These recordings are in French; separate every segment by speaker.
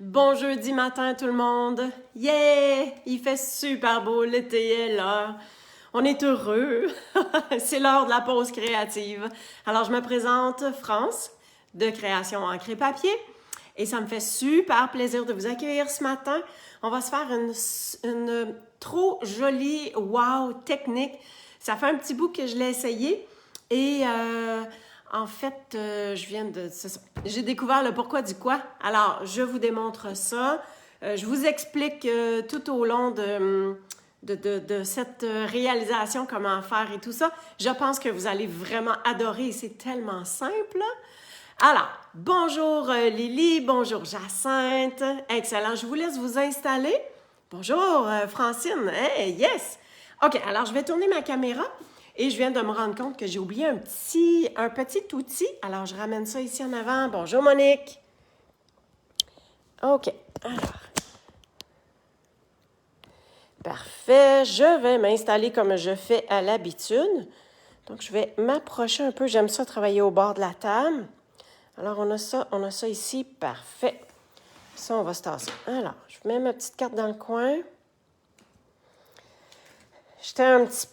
Speaker 1: Bon jeudi matin tout le monde! Yeah! Il fait super beau, l'été est là. On est heureux. C'est l'heure de la pause créative. Alors je me présente France de Création Encre et Papier et ça me fait super plaisir de vous accueillir ce matin. On va se faire une trop jolie wow technique. Ça fait un petit bout que je l'ai essayé et en fait, j'ai découvert le pourquoi du quoi. Alors, je vous démontre ça. Je vous explique tout au long de cette réalisation comment faire et tout ça. Je pense que vous allez vraiment adorer. C'est tellement simple. Alors, bonjour Lily, bonjour Jacinthe. Excellent. Je vous laisse vous installer. Bonjour Francine. Hey, yes! OK, alors je vais tourner ma caméra. Et je viens de me rendre compte que j'ai oublié un petit outil. Alors, je ramène ça ici en avant. Bonjour, Monique. OK. Alors. Parfait. Je vais m'installer comme je fais à l'habitude. Donc, je vais m'approcher un peu. J'aime ça travailler au bord de la table. Alors, on a ça ici. Parfait. Ça, on va se tasser. Alors, je mets ma petite carte dans le coin. J'étais un petit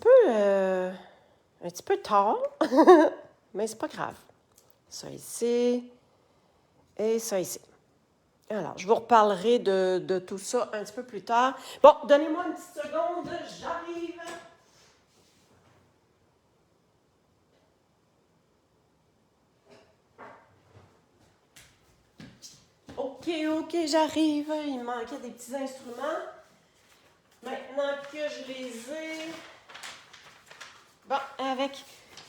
Speaker 1: peu tard, mais c'est pas grave. Ça ici et ça ici. Alors, je vous reparlerai de tout ça un petit peu plus tard. Bon, donnez-moi une petite seconde, j'arrive. OK, j'arrive. Il me manquait des petits instruments. Maintenant que je les ai... Bon, avec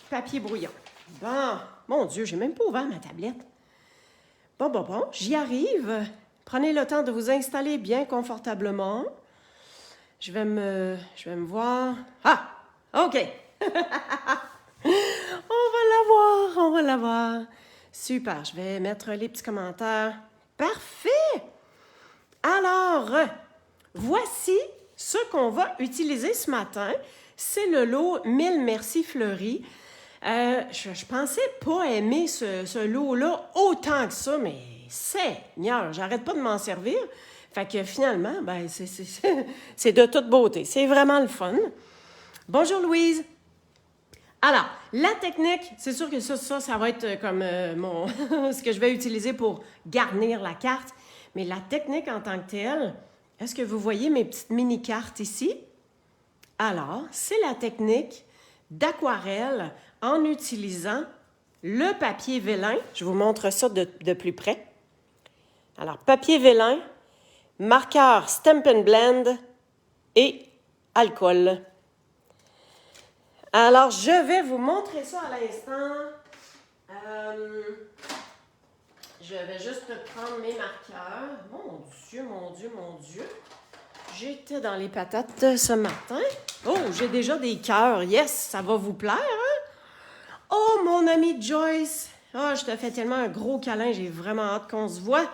Speaker 1: papier brouillon. Bon, mon Dieu, j'ai même pas ouvert ma tablette. Bon, j'y arrive. Prenez le temps de vous installer bien confortablement. Je vais me voir. Ah, OK. On va la voir. Super, je vais mettre les petits commentaires. Parfait. Alors, voici ce qu'on va utiliser ce matin. C'est le lot 1000 Merci Fleury. Je pensais pas aimer ce lot-là autant que ça, mais Seigneur, j'arrête pas de m'en servir. Fait que finalement, ben, c'est de toute beauté. C'est vraiment le fun. Bonjour Louise. Alors, la technique, c'est sûr que ça va être comme ce que je vais utiliser pour garnir la carte. Mais la technique en tant que telle, est-ce que vous voyez mes petites mini-cartes ici? Alors, c'est la technique d'aquarelle en utilisant le papier vélin. Je vous montre ça de plus près. Alors, papier vélin, marqueur Stampin' Blend et alcool. Alors, je vais vous montrer ça à l'instant. Je vais juste prendre mes marqueurs. Mon Dieu. J'étais dans les patates ce matin. Oh, j'ai déjà des cœurs. Yes, ça va vous plaire, hein? Oh, mon amie Joyce. Oh, je te fais tellement un gros câlin. J'ai vraiment hâte qu'on se voit.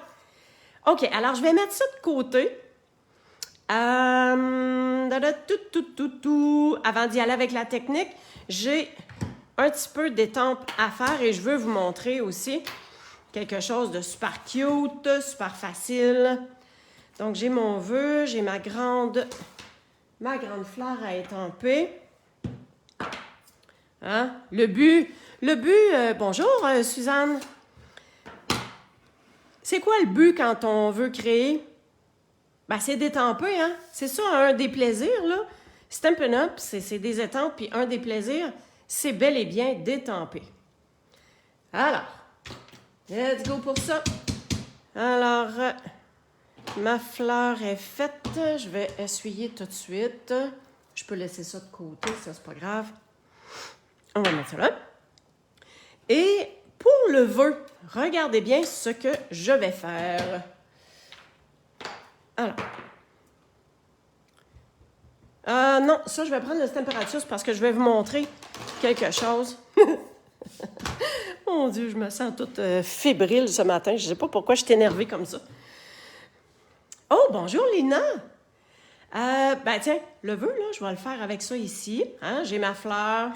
Speaker 1: OK, alors je vais mettre ça de côté. Avant d'y aller avec la technique, j'ai un petit peu d'étampe à faire et je veux vous montrer aussi quelque chose de super cute, super facile. Donc, j'ai mon vœu, j'ai ma grande fleur à étamper. Hein? Le but, bonjour Suzanne. C'est quoi le but quand on veut créer? Ben, c'est d'étamper, hein? C'est ça, un des plaisirs, là. Stampin' Up, c'est des étampes, puis un des plaisirs, c'est bel et bien d'étamper. Alors, let's go pour ça. Alors... ma fleur est faite. Je vais essuyer tout de suite. Je peux laisser ça de côté, ça, c'est pas grave. On va mettre ça là. Et pour le vœu, regardez bien ce que je vais faire. Alors. Non, ça, je vais prendre le température parce que je vais vous montrer quelque chose. Mon Dieu, je me sens toute fébrile ce matin. Je ne sais pas pourquoi je suis énervée comme ça. Oh, bonjour Lina! Ben tiens, le vœu, là, je vais le faire avec ça ici. Hein? J'ai ma fleur.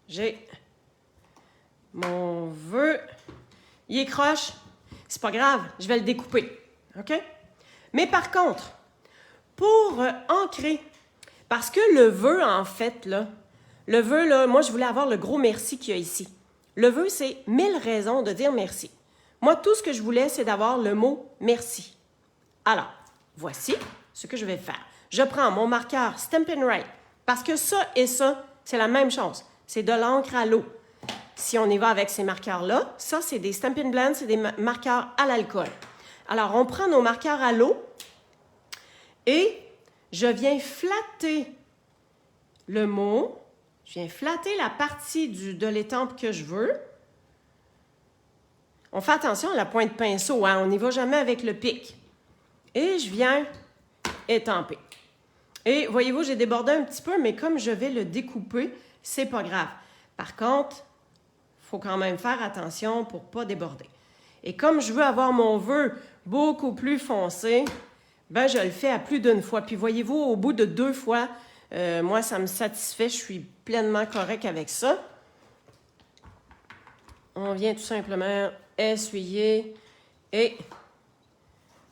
Speaker 1: J'ai mon vœu. Il est croche. C'est pas grave, je vais le découper. OK? Mais par contre, pour ancrer, parce que le vœu, en fait, là, le vœu, là, moi, je voulais avoir le gros merci qu'il y a ici. Le vœu, c'est 1000 raisons de dire merci. Moi, tout ce que je voulais, c'est d'avoir le mot merci. Alors, voici ce que je vais faire. Je prends mon marqueur Stampin' Write, parce que ça et ça, c'est la même chose. C'est de l'encre à l'eau. Si on y va avec ces marqueurs-là, ça, c'est des Stampin' Blend, c'est des marqueurs à l'alcool. Alors, on prend nos marqueurs à l'eau et je viens flatter le mot, je viens flatter la partie de l'étampe que je veux. On fait attention à la pointe de pinceau, hein? On n'y va jamais avec le pic. Et je viens étamper. Et voyez-vous, j'ai débordé un petit peu, mais comme je vais le découper, c'est pas grave. Par contre, il faut quand même faire attention pour ne pas déborder. Et comme je veux avoir mon vœu beaucoup plus foncé, ben je le fais à plus d'une fois. Puis voyez-vous, au bout de 2 fois, moi, ça me satisfait. Je suis pleinement correct avec ça. On vient tout simplement essuyer et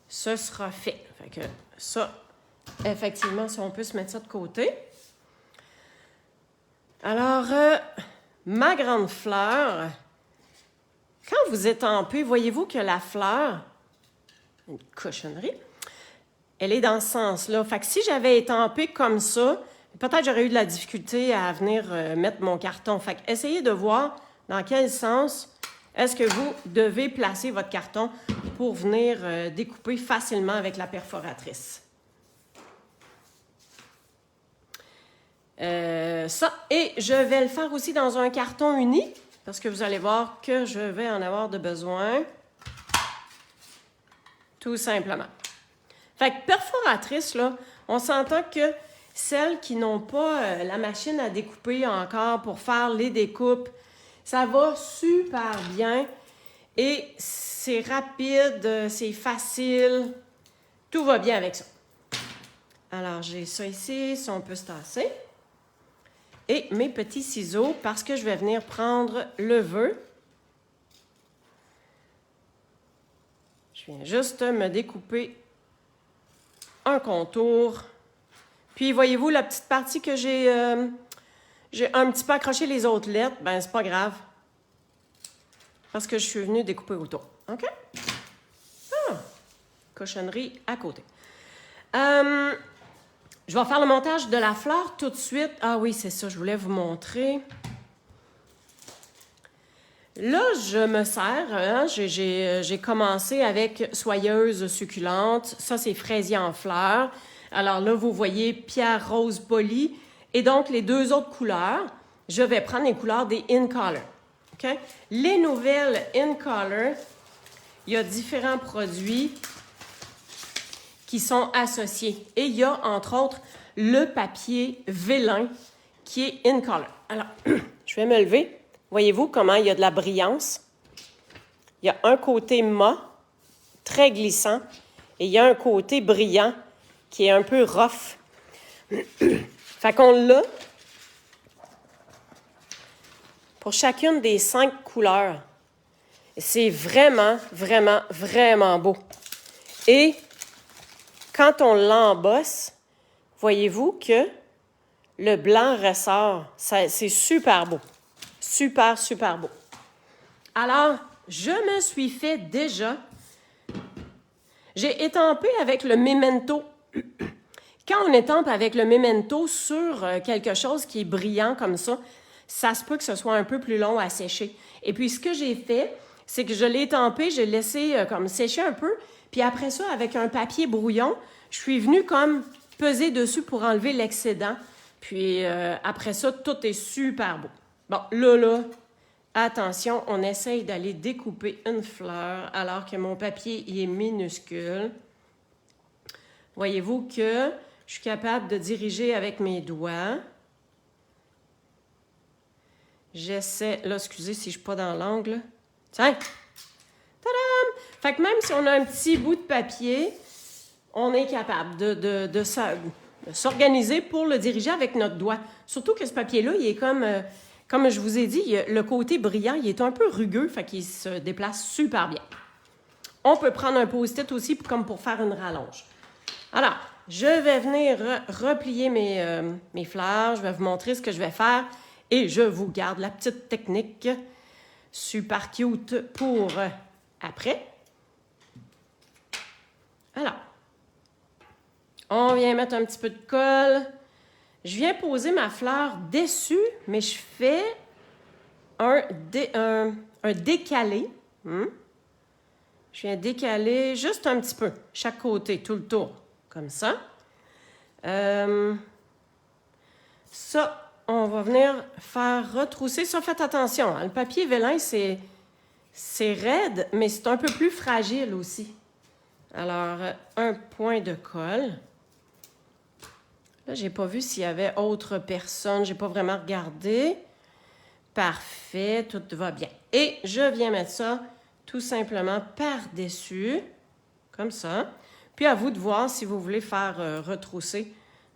Speaker 1: ce sera fait. Fait que ça, effectivement, si on peut se mettre ça de côté. Alors, ma grande fleur, quand vous étampez, voyez-vous que la fleur, une cochonnerie, elle est dans ce sens-là. Fait que si j'avais étampé comme ça, peut-être j'aurais eu de la difficulté à venir mettre mon carton. Fait que essayez de voir dans quel sens est-ce que vous devez placer votre carton pour venir découper facilement avec la perforatrice. Ça, et je vais le faire aussi dans un carton uni, parce que vous allez voir que je vais en avoir de besoin. Tout simplement. Fait que perforatrice, là, on s'entend que celles qui n'ont pas la machine à découper encore pour faire les découpes, ça va super bien et c'est rapide, c'est facile, tout va bien avec ça. Alors, j'ai ça ici, si on peut se tasser. Et mes petits ciseaux, parce que je vais venir prendre le vœu. Je viens juste me découper un contour. Puis, voyez-vous, la petite partie que j'ai un petit peu accroché les autres lettres, ben c'est pas grave. Parce que je suis venue découper autour. OK? Ah! Cochonnerie à côté. Je vais faire le montage de la fleur tout de suite. Ah oui, c'est ça, je voulais vous montrer. Là, je me sers, hein, j'ai commencé avec soyeuse succulente. Ça, c'est fraisier en fleurs. Alors là, vous voyez pierre rose polie. Et donc, les 2 autres couleurs, je vais prendre les couleurs des In Color. Okay? Les nouvelles In Color, il y a différents produits qui sont associés. Et il y a, entre autres, le papier vélin qui est In Color. Alors, je vais me lever. Voyez-vous comment il y a de la brillance? Il y a un côté mat, très glissant, et il y a un côté brillant qui est un peu rough. Fait qu'on l'a pour chacune des 5 couleurs. C'est vraiment, vraiment, vraiment beau. Et quand on l'embosse, voyez-vous que le blanc ressort. C'est super beau. Super, super beau. Alors, je me suis fait déjà... J'ai étampé avec le Memento. Quand on étampe avec le Memento sur quelque chose qui est brillant comme ça se peut que ce soit un peu plus long à sécher. Et puis, ce que j'ai fait, c'est que je l'ai étampé, j'ai laissé comme sécher un peu, puis après ça, avec un papier brouillon, je suis venue comme peser dessus pour enlever l'excédent. Puis après ça, tout est super beau. Bon, là, attention, on essaye d'aller découper une fleur alors que mon papier il est minuscule. Voyez-vous que je suis capable de diriger avec mes doigts. J'essaie... Là, excusez si je ne suis pas dans l'angle. Tiens! Tadam! Fait que même si on a un petit bout de papier, on est capable de s'organiser pour le diriger avec notre doigt. Surtout que ce papier-là, il est comme je vous ai dit, le côté brillant, il est un peu rugueux, fait qu'il se déplace super bien. On peut prendre un post-it aussi comme pour faire une rallonge. Alors, je vais venir replier mes fleurs. Je vais vous montrer ce que je vais faire. Et je vous garde la petite technique super cute pour après. Alors, on vient mettre un petit peu de colle. Je viens poser ma fleur dessus, mais je fais un décalé. Je viens décaler juste un petit peu, chaque côté, tout le tour, comme ça. Ça, on va venir faire retrousser. Ça, faites attention, hein, le papier vélin, c'est raide, mais c'est un peu plus fragile aussi. Alors, un point de colle. Là, j'ai pas vu s'il y avait autre personne. J'ai pas vraiment regardé. Parfait, tout va bien. Et je viens mettre ça tout simplement par-dessus, comme ça. Puis à vous de voir si vous voulez faire retrousser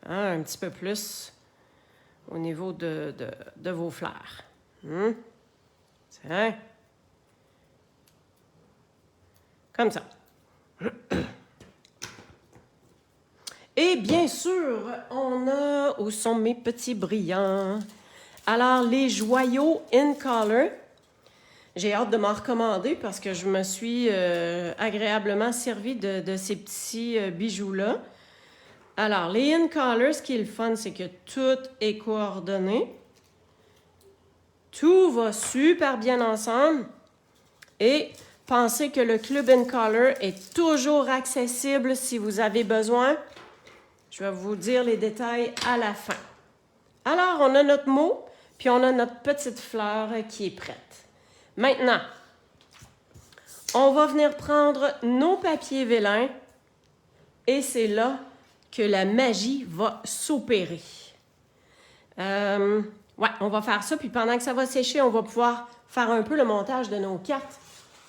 Speaker 1: un petit peu plus au niveau de vos fleurs. Tiens. Comme ça. Et bien sûr, on a... Où sont mes petits brillants? Alors, les joyaux In Color. J'ai hâte de m'en recommander parce que je me suis agréablement servi de ces petits bijoux-là. Alors, les In Color, ce qui est le fun, c'est que tout est coordonné. Tout va super bien ensemble. Et pensez que le Club In Color est toujours accessible si vous avez besoin. Je vais vous dire les détails à la fin. Alors, on a notre mot, puis on a notre petite fleur qui est prête. Maintenant, on va venir prendre nos papiers vélins et c'est là que la magie va s'opérer. Ouais, on va faire ça, puis pendant que ça va sécher, on va pouvoir faire un peu le montage de nos cartes.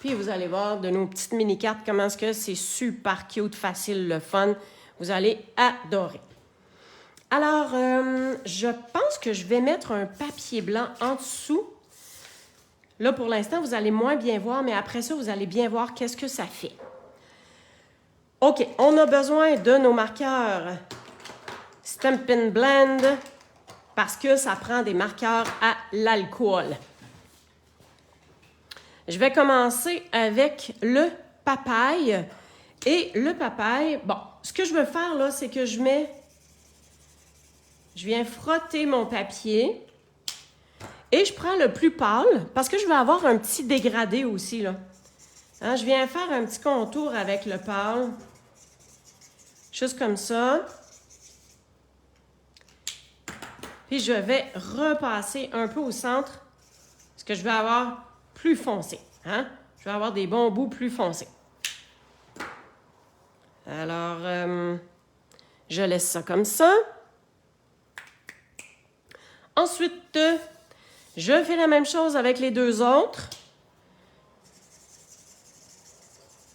Speaker 1: Puis vous allez voir de nos petites mini-cartes, comment est-ce que c'est super cute, facile, le fun. Vous allez adorer. Alors, je pense que je vais mettre un papier blanc en dessous. Là, pour l'instant, vous allez moins bien voir, mais après ça, vous allez bien voir qu'est-ce que ça fait. OK, on a besoin de nos marqueurs Stampin' Blend parce que ça prend des marqueurs à l'alcool. Je vais commencer avec le papaye. Et le papaye, bon, ce que je veux faire là, c'est que je viens frotter mon papier et je prends le plus pâle parce que je vais avoir un petit dégradé aussi là. Hein, je viens faire un petit contour avec le pâle, juste comme ça. Puis je vais repasser un peu au centre parce que je vais avoir plus foncé. Hein? Je vais avoir des bons bouts plus foncés. Alors, je laisse ça comme ça. Ensuite, je fais la même chose avec les deux autres.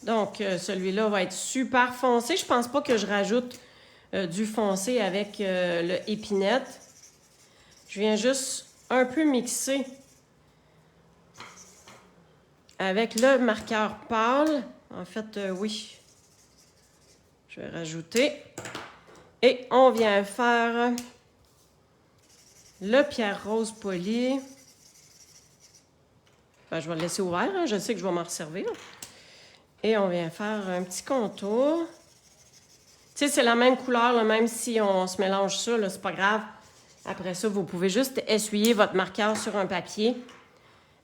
Speaker 1: Donc, celui-là va être super foncé. Je ne pense pas que je rajoute du foncé avec le épinette. Je viens juste un peu mixer avec le marqueur pâle. En fait, oui. Je vais rajouter. Et on vient faire le pierre rose poli. Ben, je vais le laisser ouvert. Hein? Je sais que je vais m'en resservir. Et on vient faire un petit contour. Tu sais, c'est la même couleur, là, même si on se mélange ça, là, c'est pas grave. Après ça, vous pouvez juste essuyer votre marqueur sur un papier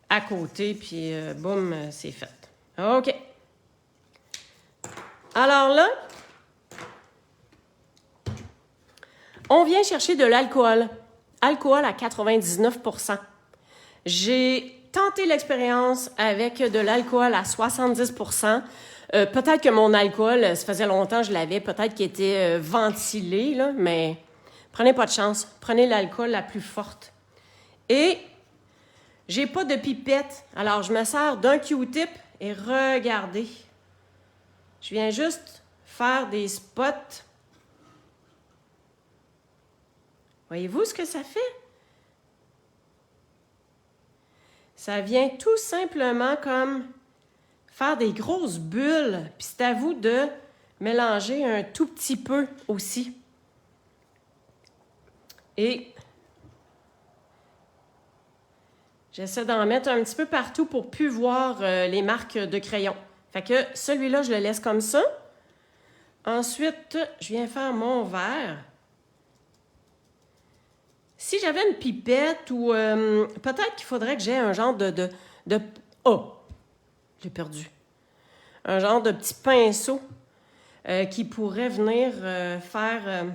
Speaker 1: à côté, puis boum, c'est fait. OK. Alors là, on vient chercher de l'alcool. Alcool à 99%. J'ai tenté l'expérience avec de l'alcool à 70%. Peut-être que mon alcool, ça faisait longtemps que je l'avais, peut-être qu'il était ventilé, là, mais prenez pas de chance. Prenez l'alcool la plus forte. Et j'ai pas de pipette, alors je me sers d'un Q-tip et regardez. Je viens juste faire des spots. Voyez-vous ce que ça fait? Ça vient tout simplement comme faire des grosses bulles. Puis c'est à vous de mélanger un tout petit peu aussi. Et j'essaie d'en mettre un petit peu partout pour plus voir les marques de crayon. Fait que celui-là, je le laisse comme ça. Ensuite, je viens faire mon verre. Si j'avais une pipette ou peut-être qu'il faudrait que j'aie un genre de... Oh! J'ai perdu. Un genre de petit pinceau qui pourrait venir faire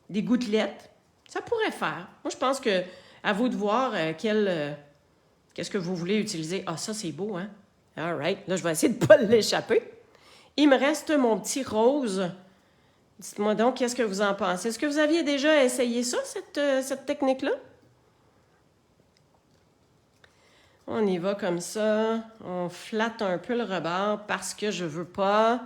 Speaker 1: des gouttelettes. Ça pourrait faire. Moi, je pense que à vous de voir qu'est-ce que vous voulez utiliser. Ah, ça, c'est beau, hein? All right. Là, je vais essayer de ne pas l'échapper. Il me reste mon petit rose. Dites-moi donc, qu'est-ce que vous en pensez? Est-ce que vous aviez déjà essayé ça, cette technique-là? On y va comme ça. On flatte un peu le rebord parce que je veux pas...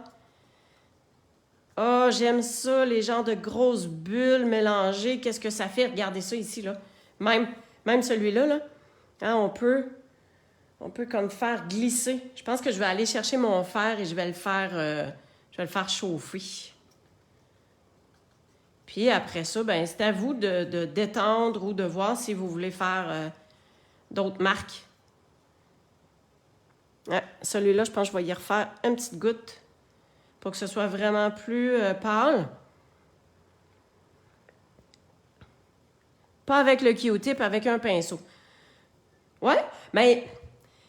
Speaker 1: Oh, j'aime ça, les genres de grosses bulles mélangées. Qu'est-ce que ça fait? Regardez ça ici, là. Même celui-là, là. Hein, on peut comme faire glisser. Je pense que je vais aller chercher mon fer et je vais le faire chauffer. Puis après ça, ben c'est à vous de détendre ou de voir si vous voulez faire d'autres marques. Ouais, celui-là, je pense que je vais y refaire une petite goutte pour que ce soit vraiment plus pâle. Pas avec le Q-tip, avec un pinceau. Ouais, mais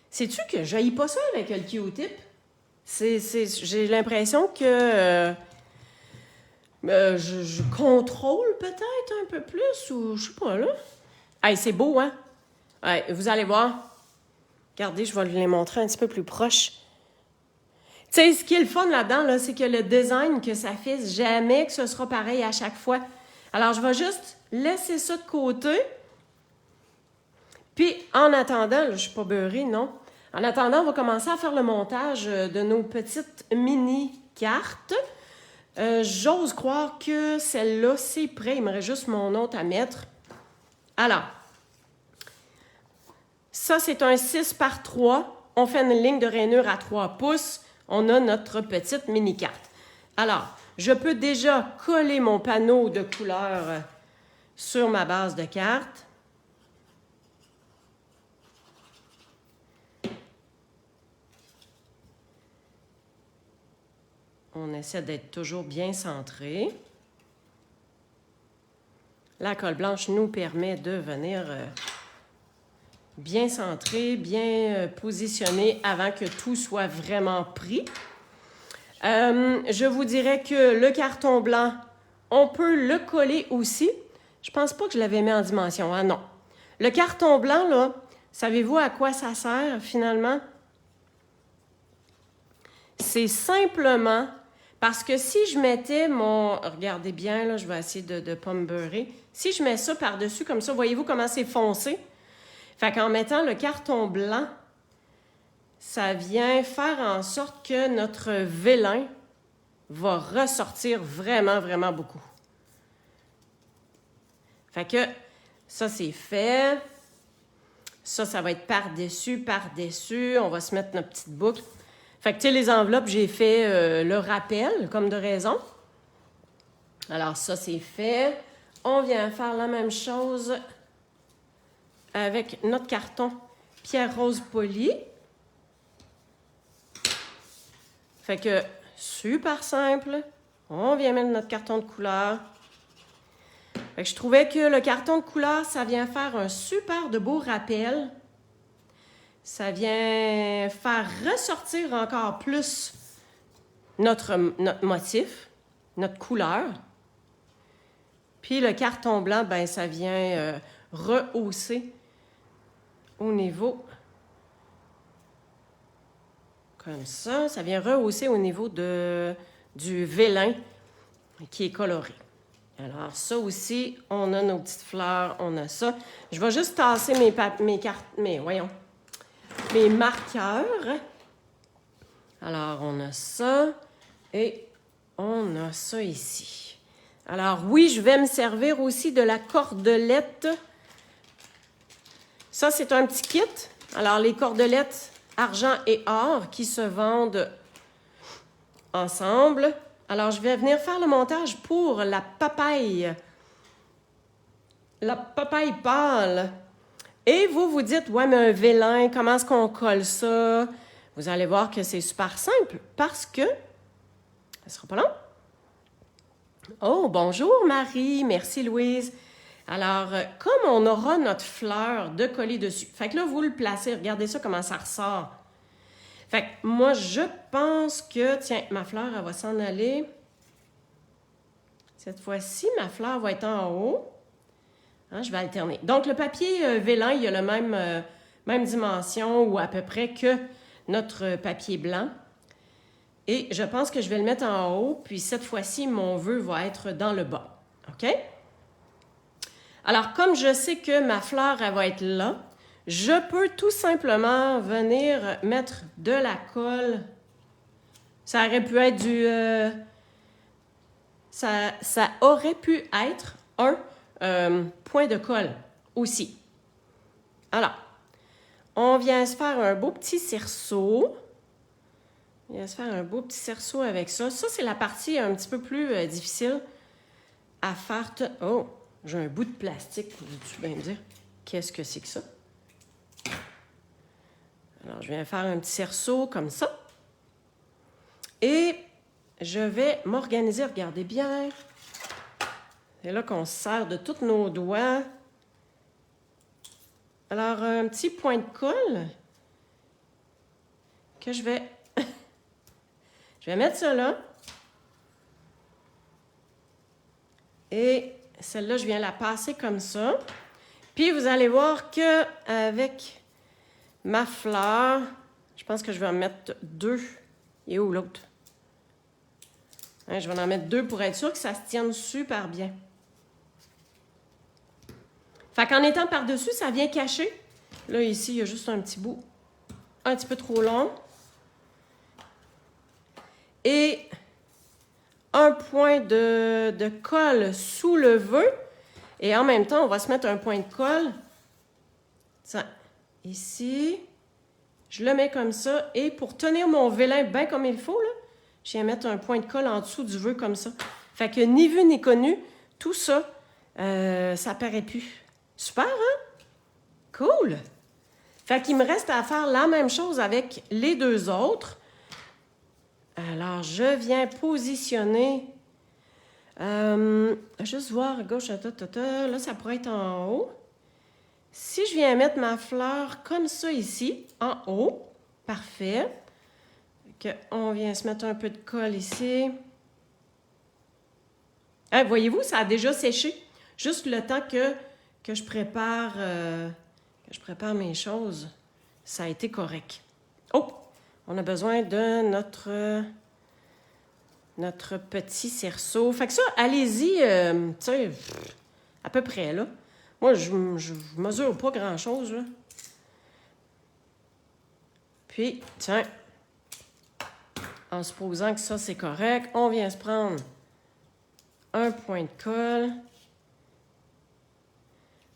Speaker 1: sais-tu que je n'haïs pas ça avec le Q-tip? J'ai l'impression que je contrôle peut-être un peu plus ou je sais pas, là. Hey, c'est beau, hein? Ouais, vous allez voir. Regardez, je vais les montrer un petit peu plus proche. Tu sais, ce qui est le fun là-dedans, là, c'est que le design que ça fait, jamais que ce sera pareil à chaque fois. Alors, je vais juste laisser ça de côté. Puis, en attendant, là, je ne suis pas beurrée, non? En attendant, on va commencer à faire le montage de nos petites mini-cartes. J'ose croire que celle-là, c'est prêt. Il me reste juste mon autre à mettre. Alors, ça, c'est un 6 par 3. On fait une ligne de rainure à 3 pouces. On a notre petite mini-carte. Alors, je peux déjà coller mon panneau de couleur sur ma base de carte. On essaie d'être toujours bien centré. La colle blanche nous permet de venir bien centré, bien positionné avant que tout soit vraiment pris. Je vous dirais que le carton blanc, on peut le coller aussi. Je pense pas que je l'avais mis en dimension. Ah non. Le carton blanc, là, savez-vous à quoi ça sert finalement? C'est simplement parce que si je mettais mon... Regardez bien, là, je vais essayer de ne pas me beurrer. Si je mets ça par-dessus comme ça, voyez-vous comment c'est foncé? Fait qu'en mettant le carton blanc, ça vient faire en sorte que notre vélin va ressortir vraiment, vraiment beaucoup. Fait que ça, c'est fait. Ça va être par-dessus, par-dessus. On va se mettre notre petite boucle. Fait que, tu sais, les enveloppes, j'ai fait le rappel, comme de raison. Alors, ça, c'est fait. On vient faire la même chose avec notre carton Pierre Rose Poli. Fait que, super simple. On vient mettre notre carton de couleur. Fait que je trouvais que le carton de couleur, ça vient faire un super de beau rappel. Ça vient faire ressortir encore plus notre motif, notre couleur. Puis le carton blanc, ben ça vient rehausser au niveau, comme ça. Ça vient rehausser au niveau du vélin qui est coloré. Alors ça aussi, on a nos petites fleurs, on a ça. Je vais juste tasser mes marqueurs. Alors, on a ça et on a ça ici. Alors, oui, je vais me servir aussi de la cordelette. Ça, c'est un petit kit. Alors, les cordelettes, argent et or qui se vendent ensemble. Alors, je vais venir faire le montage pour la papaye. La papaye pâle. Et vous vous dites, ouais, mais un vélin, comment est-ce qu'on colle ça? Vous allez voir que c'est super simple parce que... Ça sera pas long. Oh, bonjour Marie, merci Louise. Alors, comme on aura notre fleur de coller dessus, fait que là, vous le placez, regardez ça comment ça ressort. Fait que moi, je pense que, tiens, ma fleur, elle va s'en aller. Cette fois-ci, ma fleur va être en haut. Hein, je vais alterner. Donc, le papier vélin, il a la même dimension ou à peu près que notre papier blanc. Et je pense que je vais le mettre en haut, puis cette fois-ci, mon vœu va être dans le bas. OK? Alors, comme je sais que ma fleur, elle va être là, je peux tout simplement venir mettre de la colle. Ça aurait pu être ça aurait pu être un point de colle aussi. Alors, on vient se faire un beau petit cerceau. On vient se faire un beau petit cerceau avec ça. Ça, c'est la partie un petit peu plus difficile à faire. Oh, j'ai un bout de plastique, veux-tu bien me dire? Qu'est-ce que c'est que ça? Alors, je viens faire un petit cerceau comme ça. Et je vais m'organiser, regardez bien. C'est là qu'on se sert de tous nos doigts. Alors, un petit point de colle que je vais mettre ça là. Et celle-là, je viens la passer comme ça. Puis, vous allez voir qu'avec ma fleur, je pense que je vais en mettre 2. Et où l'autre? Hein, je vais en mettre 2 pour être sûr que ça se tienne super bien. Fait qu'en étant par-dessus, ça vient cacher. Là, ici, il y a juste un petit bout un petit peu trop long. Et un point de colle sous le vœu. Et en même temps, on va se mettre un point de colle. Ça, ici. Je le mets comme ça. Et pour tenir mon vélin bien comme il faut, là, je viens mettre un point de colle en dessous du vœu comme ça. Fait que ni vu ni connu, tout ça, ça paraît plus. Super, hein? Cool! Fait qu'il me reste à faire la même chose avec les 2 autres. Alors, je viens positionner... juste voir à gauche, là, ça pourrait être en haut. Si je viens mettre ma fleur comme ça ici, en haut, parfait. On vient se mettre un peu de colle ici. Hein, voyez-vous, ça a déjà séché. Juste le temps que je prépare mes choses, ça a été correct. Oh! On a besoin de notre petit cerceau. Fait que ça, allez-y, tu sais, à peu près, là. Moi, je mesure pas grand-chose, là. Puis, tiens, en supposant que ça, c'est correct, on vient se prendre un point de colle.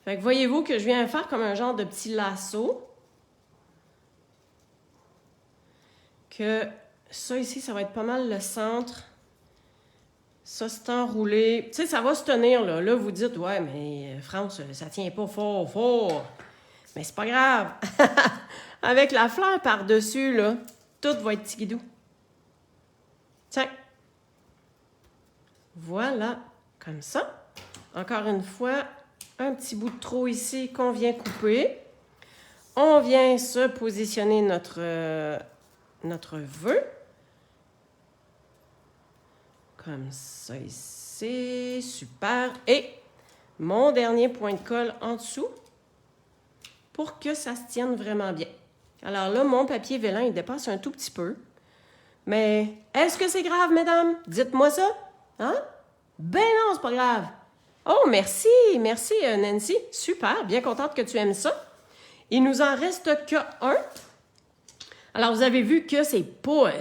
Speaker 1: Fait que voyez-vous que je viens faire comme un genre de petit lasso. Que ça ici, ça va être pas mal le centre. Ça, c'est enroulé. Tu sais, ça va se tenir, là. Là, vous dites, ouais, mais France, ça tient pas fort. Mais c'est pas grave. Avec la fleur par-dessus, là, tout va être tigidou. Tiens. Voilà, comme ça. Encore une fois, un petit bout de trop ici qu'on vient couper. On vient se positionner notre vœu. Comme ça ici. Super. Et mon dernier point de colle en dessous pour que ça se tienne vraiment bien. Alors là, mon papier vélin, il dépasse un tout petit peu. Mais est-ce que c'est grave, mesdames? Dites-moi ça. Hein? Ben non, c'est pas grave. Oh, merci Nancy. Super, bien contente que tu aimes ça. Il nous en reste que un. Alors, vous avez vu que c'est pas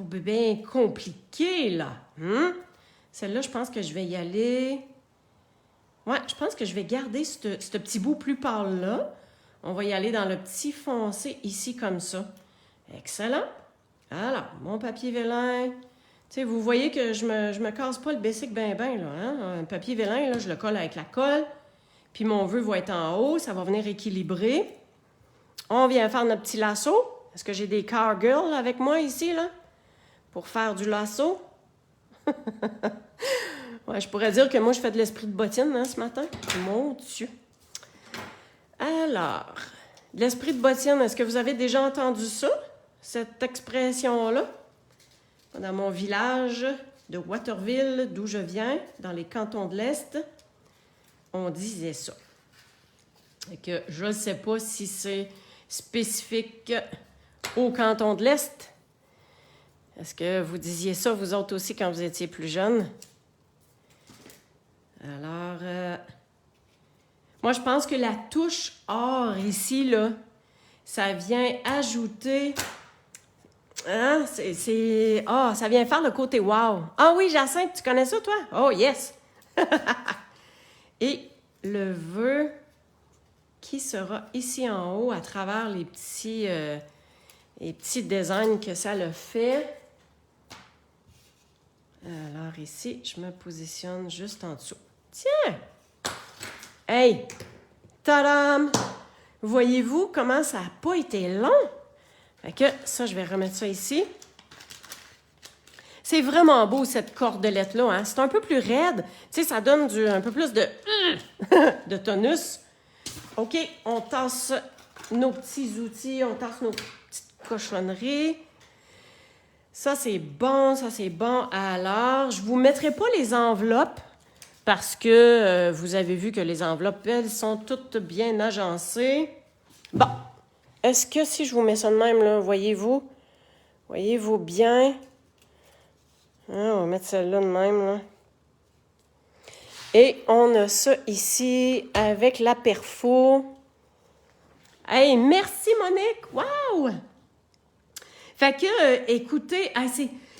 Speaker 1: bien compliqué, là. Celle-là, je pense que je vais y aller... Ouais, je pense que je vais garder ce petit bout plus pâle-là. On va y aller dans le petit foncé ici comme ça. Excellent. Alors, mon papier vélin. Tu sais, vous voyez que je me casse pas le basic ben là. Hein? Un papier vélin, là, je le colle avec la colle. Puis mon vœu va être en haut. Ça va venir équilibrer. On vient faire notre petit lasso. Est-ce que j'ai des cowgirls avec moi ici, là? Pour faire du lasso? Ouais, je pourrais dire que moi, je fais de l'esprit de bottine hein, ce matin. Mon Dieu! Alors, l'esprit de bottine, est-ce que vous avez déjà entendu ça? Cette expression-là? Dans mon village de Waterville, d'où je viens, dans les cantons de l'Est, on disait ça. Et que je ne sais pas si c'est spécifique au canton de l'Est. Est-ce que vous disiez ça, vous autres aussi, quand vous étiez plus jeunes? Alors, moi, je pense que la touche or ici, là, ça vient ajouter... Hein? Ça vient faire le côté wow. Ah oui, Jacinthe, tu connais ça, toi? Oh, yes! Et le vœu qui sera ici en haut à travers les petits designs que ça le fait. Alors ici, je me positionne juste en dessous. Tiens! Hey! Tadam! Voyez-vous comment ça n'a pas été long? Fait que ça, je vais remettre ça ici. C'est vraiment beau, cette cordelette-là. Hein? C'est un peu plus raide. Tu sais, ça donne un peu plus de tonus. OK, on tasse nos petits outils, on tasse nos petites cochonneries. Ça, c'est bon, ça, c'est bon. Alors, je ne vous mettrai pas les enveloppes parce que vous avez vu que les enveloppes, elles, sont toutes bien agencées. Bon, est-ce que si je vous mets ça de même, là, voyez-vous bien? Hein, on va mettre celle-là de même, là. Et on a ça ici avec la perfo. Hey, merci Monique! Wow! Fait que, écoutez,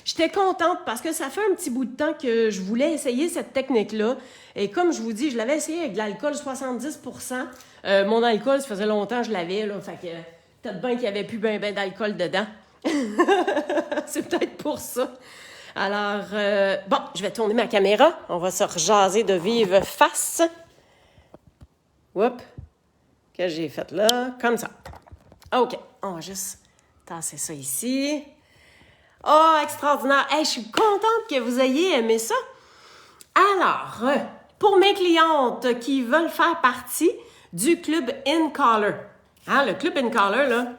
Speaker 1: j'étais contente parce que ça fait un petit bout de temps que je voulais essayer cette technique-là. Et comme je vous dis, je l'avais essayé avec de l'alcool 70%. Mon alcool, ça faisait longtemps que je l'avais, là. Fait que peut-être bien qu'il n'y avait plus ben d'alcool dedans. C'est peut-être pour ça. Alors, bon, je vais tourner ma caméra. On va se rejaser de vive face. Oups! Que j'ai fait là, comme ça. OK, on va juste tasser ça ici. Oh, extraordinaire! Hey, je suis contente que vous ayez aimé ça. Alors, pour mes clientes qui veulent faire partie du Club InColor, hein, le Club InColor, là,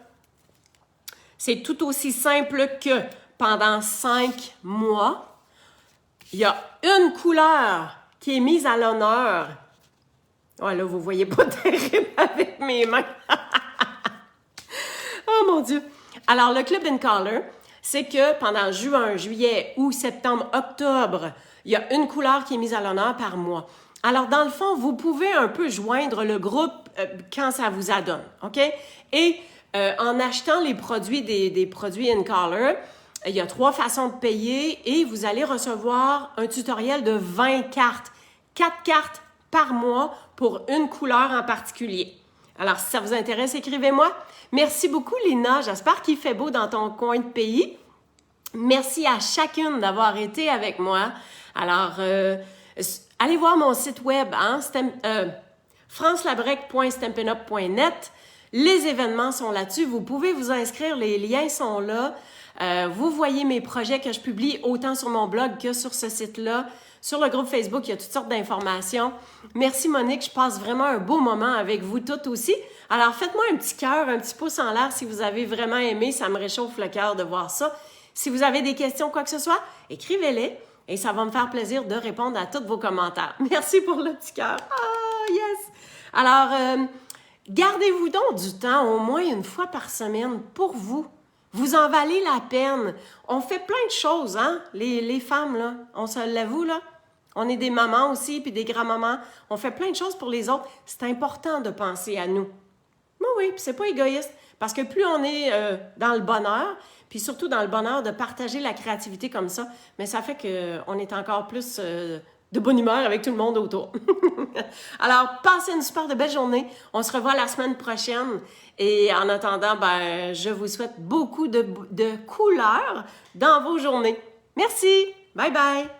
Speaker 1: c'est tout aussi simple que pendant 5 mois, il y a une couleur qui est mise à l'honneur. Oh là, vous voyez pas terrible avec mes mains. Oh mon Dieu! Alors, le Club InColor, c'est que pendant juin, juillet, août, septembre, octobre, il y a une couleur qui est mise à l'honneur par mois. Alors, dans le fond, vous pouvez un peu joindre le groupe quand ça vous adonne, OK? Et en achetant les produits des produits InColor, il y a 3 façons de payer et vous allez recevoir un tutoriel de 20 cartes. 4 cartes par mois pour une couleur en particulier. Alors, si ça vous intéresse, écrivez-moi. Merci beaucoup, Lina. J'espère qu'il fait beau dans ton coin de pays. Merci à chacune d'avoir été avec moi. Alors, allez voir mon site web, hein, francelabrec.stampinup.net. Les événements sont là-dessus. Vous pouvez vous inscrire. Les liens sont là. Vous voyez mes projets que je publie autant sur mon blog que sur ce site-là. Sur le groupe Facebook, il y a toutes sortes d'informations. Merci Monique, je passe vraiment un beau moment avec vous toutes aussi. Alors faites-moi un petit cœur, un petit pouce en l'air si vous avez vraiment aimé, ça me réchauffe le cœur de voir ça. Si vous avez des questions, quoi que ce soit, écrivez-les et ça va me faire plaisir de répondre à tous vos commentaires. Merci pour le petit cœur. Ah, yes! Alors, gardez-vous donc du temps, au moins une fois par semaine, pour vous. Vous en valez la peine. On fait plein de choses, hein? Les femmes, là. On se l'avoue, là. On est des mamans aussi, puis des grands-mamans. On fait plein de choses pour les autres. C'est important de penser à nous. Oui, puis c'est pas égoïste. Parce que plus on est dans le bonheur, puis surtout dans le bonheur de partager la créativité comme ça, mais ça fait qu'on est encore plus de bonne humeur avec tout le monde autour. Alors, passez une super de belle journée. On se revoit la semaine prochaine. Et en attendant, ben, je vous souhaite beaucoup de couleurs dans vos journées. Merci. Bye bye.